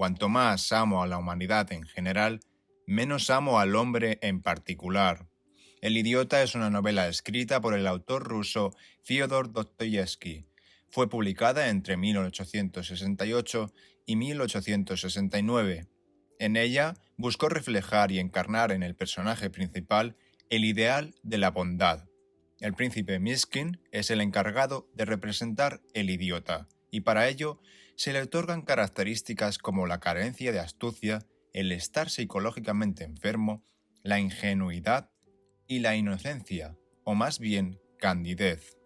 Cuanto más amo a la humanidad en general, menos amo al hombre en particular. El idiota es una novela escrita por el autor ruso Fyodor Dostoyevsky. Fue publicada entre 1868 y 1869. En ella buscó reflejar y encarnar en el personaje principal el ideal de la bondad. El príncipe Miskin es el encargado de representar el idiota, y para ello se le otorgan características como la carencia de astucia, el estar psicológicamente enfermo, la ingenuidad y la inocencia, o más bien candidez.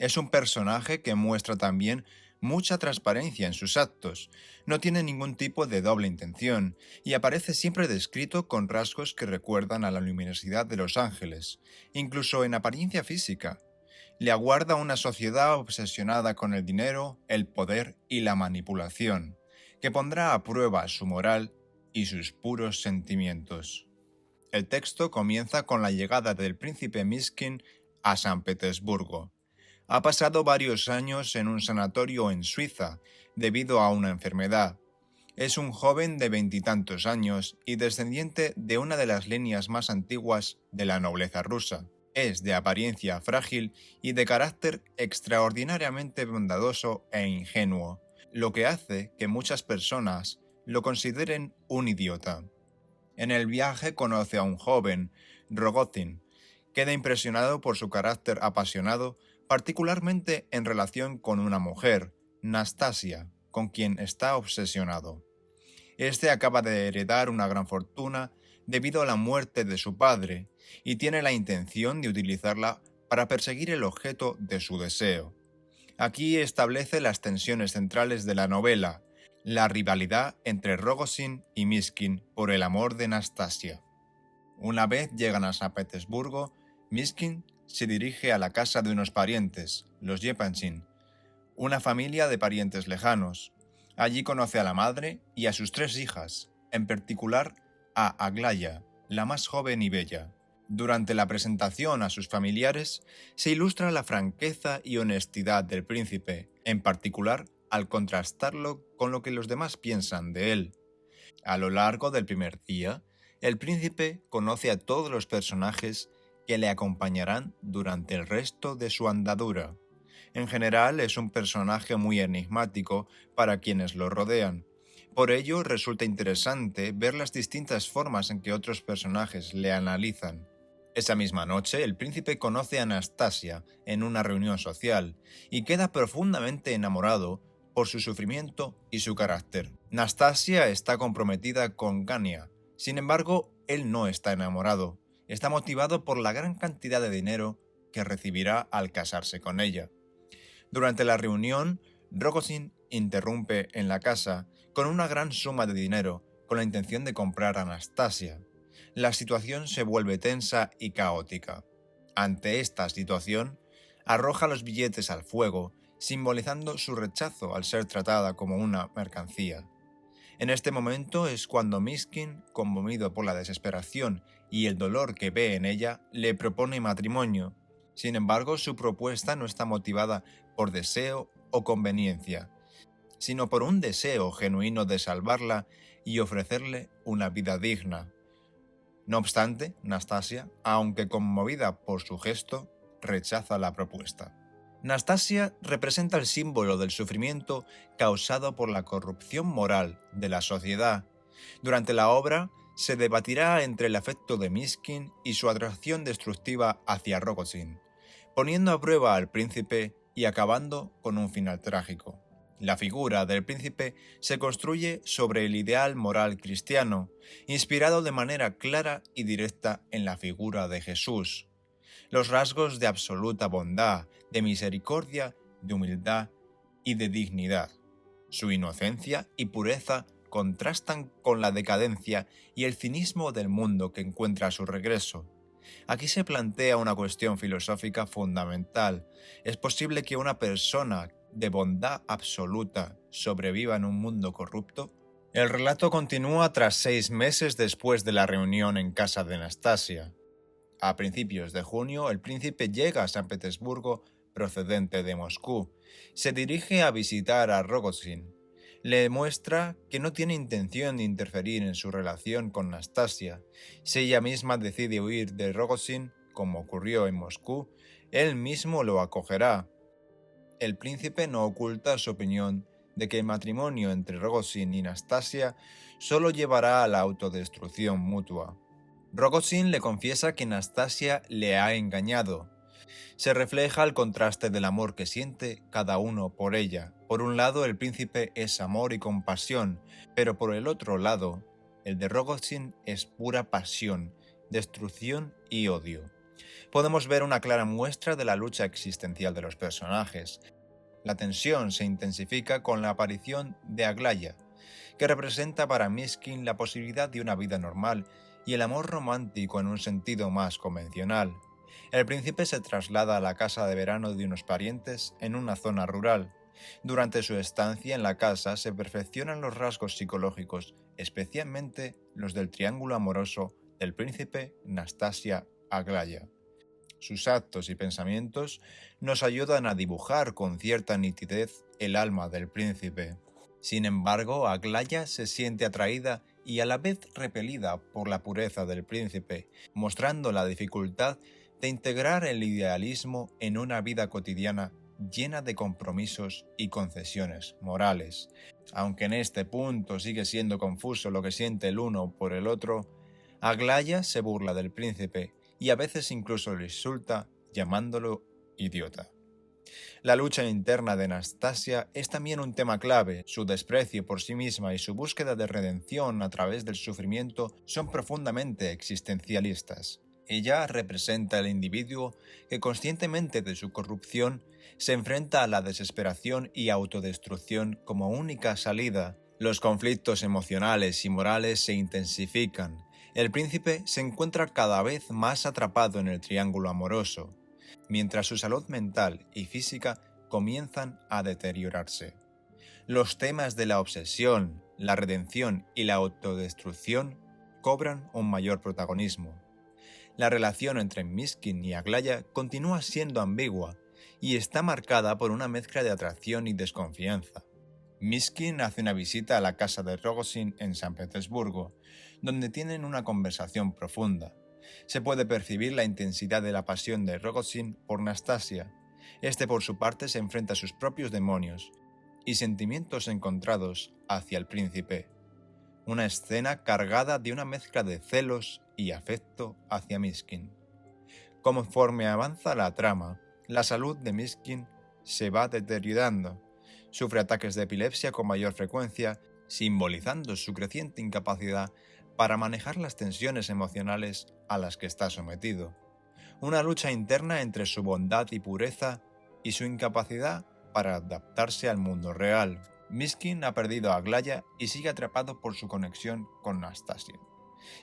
Es un personaje que muestra también mucha transparencia en sus actos, no tiene ningún tipo de doble intención y aparece siempre descrito con rasgos que recuerdan a la luminosidad de los ángeles, incluso en apariencia física. Le aguarda una sociedad obsesionada con el dinero, el poder y la manipulación, que pondrá a prueba su moral y sus puros sentimientos. El texto comienza con la llegada del príncipe Miskin a San Petersburgo. Ha pasado varios años en un sanatorio en Suiza debido a una enfermedad. Es un joven de veintitantos años y descendiente de una de las líneas más antiguas de la nobleza rusa. Es de apariencia frágil y de carácter extraordinariamente bondadoso e ingenuo, lo que hace que muchas personas lo consideren un idiota. En el viaje conoce a un joven, Rogozin. Queda impresionado por su carácter apasionado, particularmente en relación con una mujer, Nastasia, con quien está obsesionado. Este acaba de heredar una gran fortuna debido a la muerte de su padre y tiene la intención de utilizarla para perseguir el objeto de su deseo. Aquí establece las tensiones centrales de la novela, la rivalidad entre Rogozin y Miskin por el amor de Nastasia. Una vez llegan a San Petersburgo, Miskin se dirige a la casa de unos parientes, los Yepanchin, una familia de parientes lejanos. Allí conoce a la madre y a sus tres hijas, en particular a Aglaya, la más joven y bella. Durante la presentación a sus familiares se ilustra la franqueza y honestidad del príncipe, en particular al contrastarlo con lo que los demás piensan de él. A lo largo del primer día, el príncipe conoce a todos los personajes que le acompañarán durante el resto de su andadura. En general es un personaje muy enigmático para quienes lo rodean. Por ello resulta interesante ver las distintas formas en que otros personajes le analizan. Esa misma noche, el príncipe conoce a Anastasia en una reunión social y queda profundamente enamorado por su sufrimiento y su carácter. Nastasia está comprometida con Gania, sin embargo, él no está enamorado. Está motivado por la gran cantidad de dinero que recibirá al casarse con ella. Durante la reunión, Rogozin interrumpe en la casa con una gran suma de dinero con la intención de comprar a Anastasia. La situación se vuelve tensa y caótica. Ante esta situación, arroja los billetes al fuego, simbolizando su rechazo al ser tratada como una mercancía. En este momento es cuando Miskin, conmovido por la desesperación y el dolor que ve en ella, le propone matrimonio. Sin embargo, su propuesta no está motivada por deseo o conveniencia, sino por un deseo genuino de salvarla y ofrecerle una vida digna. No obstante, Nastasia, aunque conmovida por su gesto, rechaza la propuesta. Nastasia representa el símbolo del sufrimiento causado por la corrupción moral de la sociedad. Durante la obra se debatirá entre el afecto de Miskin y su atracción destructiva hacia Rogozin, poniendo a prueba al príncipe y acabando con un final trágico. La figura del príncipe se construye sobre el ideal moral cristiano, inspirado de manera clara y directa en la figura de Jesús. Los rasgos de absoluta bondad, de misericordia, de humildad y de dignidad. Su inocencia y pureza contrastan con la decadencia y el cinismo del mundo que encuentra a su regreso. Aquí se plantea una cuestión filosófica fundamental. ¿Es posible que una persona de bondad absoluta sobreviva en un mundo corrupto? El relato continúa tras 6 meses después de la reunión en casa de Anastasia. A principios de junio, el príncipe llega a San Petersburgo procedente de Moscú. Se dirige a visitar a Rogozin. Le muestra que no tiene intención de interferir en su relación con Nastasia. Si ella misma decide huir de Rogozin, como ocurrió en Moscú, él mismo lo acogerá. El príncipe no oculta su opinión de que el matrimonio entre Rogozin y Nastasia solo llevará a la autodestrucción mutua. Rogozin le confiesa que Nastasia le ha engañado. Se refleja el contraste del amor que siente cada uno por ella. Por un lado, el príncipe es amor y compasión, pero por el otro lado, el de Rogozin es pura pasión, destrucción y odio. Podemos ver una clara muestra de la lucha existencial de los personajes. La tensión se intensifica con la aparición de Aglaya, que representa para Miskin la posibilidad de una vida normal y el amor romántico en un sentido más convencional. El príncipe se traslada a la casa de verano de unos parientes en una zona rural. Durante su estancia en la casa se perfeccionan los rasgos psicológicos, especialmente los del triángulo amoroso del príncipe Nastasia Aglaya. Sus actos y pensamientos nos ayudan a dibujar con cierta nitidez el alma del príncipe. Sin embargo, Aglaya se siente atraída y a la vez repelida por la pureza del príncipe, mostrando la dificultad de integrar el idealismo en una vida cotidiana llena de compromisos y concesiones morales. Aunque en este punto sigue siendo confuso lo que siente el uno por el otro, Aglaya se burla del príncipe y a veces incluso lo insulta llamándolo idiota. La lucha interna de Nastasia es también un tema clave. Su desprecio por sí misma y su búsqueda de redención a través del sufrimiento son profundamente existencialistas. Ella representa el individuo que, conscientemente de su corrupción, se enfrenta a la desesperación y autodestrucción como única salida. Los conflictos emocionales y morales se intensifican. El príncipe se encuentra cada vez más atrapado en el triángulo amoroso, mientras su salud mental y física comienzan a deteriorarse. Los temas de la obsesión, la redención y la autodestrucción cobran un mayor protagonismo. La relación entre Miskin y Aglaya continúa siendo ambigua y está marcada por una mezcla de atracción y desconfianza. Miskin hace una visita a la casa de Rogozin en San Petersburgo, donde tienen una conversación profunda. Se puede percibir la intensidad de la pasión de Rogozin por Nastasia. Este, por su parte, se enfrenta a sus propios demonios y sentimientos encontrados hacia el príncipe. Una escena cargada de una mezcla de celos y afecto hacia Miskin. Conforme avanza la trama, la salud de Miskin se va deteriorando. Sufre ataques de epilepsia con mayor frecuencia, simbolizando su creciente incapacidad para manejar las tensiones emocionales a las que está sometido. Una lucha interna entre su bondad y pureza y su incapacidad para adaptarse al mundo real. Miskin ha perdido a Aglaya y sigue atrapado por su conexión con Nastasia,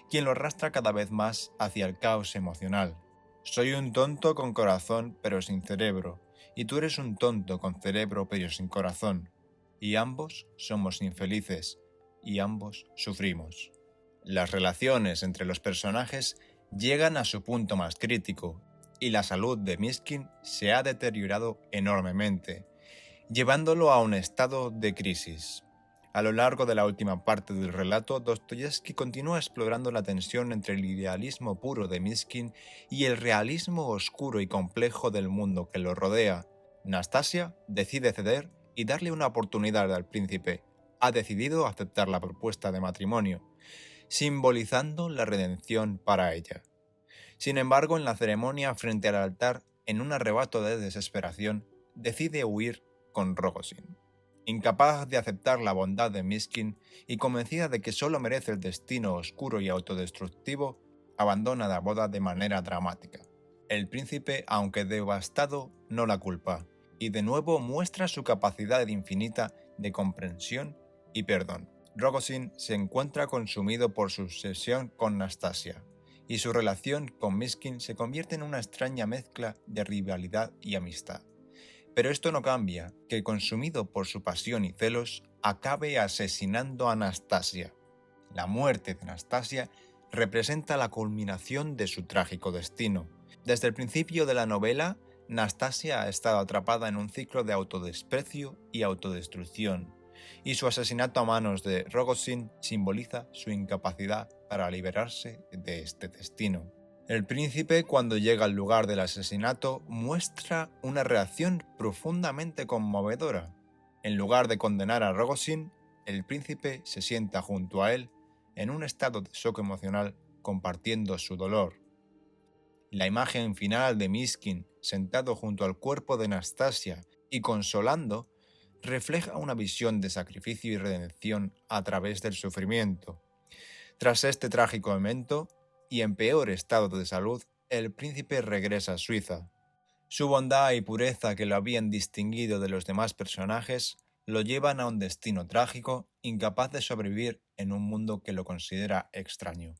quien lo arrastra cada vez más hacia el caos emocional. Soy un tonto con corazón pero sin cerebro, y tú eres un tonto con cerebro pero sin corazón, y ambos somos infelices, y ambos sufrimos. Las relaciones entre los personajes llegan a su punto más crítico, y la salud de Miskin se ha deteriorado enormemente, llevándolo a un estado de crisis. A lo largo de la última parte del relato, Dostoyevski continúa explorando la tensión entre el idealismo puro de Miskin y el realismo oscuro y complejo del mundo que lo rodea. Nastasia decide ceder y darle una oportunidad al príncipe. Ha decidido aceptar la propuesta de matrimonio, simbolizando la redención para ella. Sin embargo, en la ceremonia frente al altar, en un arrebato de desesperación, decide huir con Rogozin. Incapaz de aceptar la bondad de Miskin y convencida de que solo merece el destino oscuro y autodestructivo, abandona la boda de manera dramática. El príncipe, aunque devastado, no la culpa, y de nuevo muestra su capacidad infinita de comprensión y perdón. Rogozin se encuentra consumido por su obsesión con Nastasia, y su relación con Miskin se convierte en una extraña mezcla de rivalidad y amistad. Pero esto no cambia que, consumido por su pasión y celos, acabe asesinando a Nastasia. La muerte de Nastasia representa la culminación de su trágico destino. Desde el principio de la novela, Nastasia ha estado atrapada en un ciclo de autodesprecio y autodestrucción. y su asesinato a manos de Rogozin simboliza su incapacidad para liberarse de este destino. El príncipe, cuando llega al lugar del asesinato, muestra una reacción profundamente conmovedora. En lugar de condenar a Rogozin, el príncipe se sienta junto a él en un estado de shock emocional, compartiendo su dolor. La imagen final de Miskin sentado junto al cuerpo de Nastasia y consolando refleja una visión de sacrificio y redención a través del sufrimiento. Tras este trágico evento, y en peor estado de salud, el príncipe regresa a Suiza. Su bondad y pureza que lo habían distinguido de los demás personajes lo llevan a un destino trágico, incapaz de sobrevivir en un mundo que lo considera extraño.